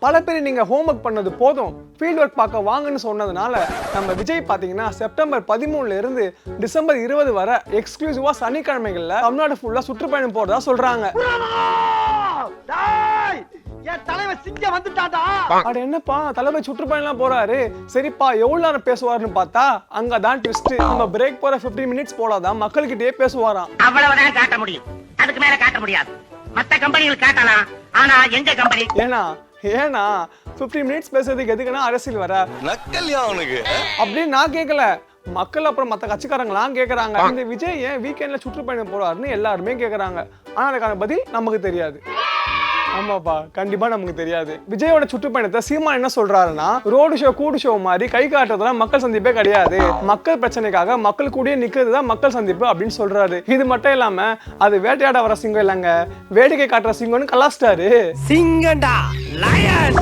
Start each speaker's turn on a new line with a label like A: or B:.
A: பல பேர் நீங்க ஹோம்ஒர்க் பண்ணது போதும் ஃபீல்ட் ஒர்க் பார்க்க வாங்கன்னு சொன்னதுனால நம்ம விஜய் பாத்தீங்கன்னா செப்டம்பர் 13ல இருந்து டிசம்பர் 20 வரை எக்ஸ்க்ளூசிவா சனிக்கிழமைகள்ல தமிழ்நாடு ஃபுல்லா சுற்றுப்பயணம் போறதா சொல்றாங்க. அட என்னப்பா தலைமை சுற்றுப்பயணம் போறாரு, சரிப்பா எவ்வளவு நேரம் பேசுவாருன்னு பார்த்தா அங்கதான் ட்விஸ்ட். நம்ம பிரேக் போற 15 மினிட்ஸ் போலாதான் மக்கள்கிட்டயே பேசுவாராம்.
B: அவ்வளவுதான் காட்ட முடியும், அதுக்கு மேல காட்ட முடியாது. மத்த கம்பெனிகள் காட்டலாம், ஆனா எங்க கம்பெனி
A: ஏன்னா 15 மினிட்ஸ் பேசுறதுக்கு எதுக்குன்னா அரசியல் வர
C: நக்கல்யா அவனுக்கு
A: அப்படின்னு நான் கேட்கல, மக்கள் அப்புறம் மற்ற கட்சிக்காரங்களாம் கேட்கறாங்க. இந்த விஜய் ஏன் வீக்கெண்ட்ல சுற்றுப்பயணம் போறாருன்னு எல்லாருமே கேட்கறாங்க. ஆனா அதுக்கான பதில் நமக்கு தெரியாது. ஆமாப்பா, கண்டிப்பா நமக்கு தெரியாது. விஜயோட சுற்றுப்பயணத்தை சீமான் என்ன சொல்றாருன்னா, ரோடு ஷோ கூடு ஷோ மாதிரி கை காட்டுறதுலாம் மக்கள் சந்திப்பே கிடையாது, மக்கள் பிரச்சனைக்காக மக்கள் கூடயே நிக்கிறது தான் மக்கள் சந்திப்பு அப்படின்னு சொல்றாரு. இது மட்டும் இல்லாம அது வேட்டையாட வர சிங்கம் இல்லைங்க, வேடிக்கை காட்டுற சிங்கம்னு கலாச்சிட்டாரு.
B: சிங்கண்டா லயன்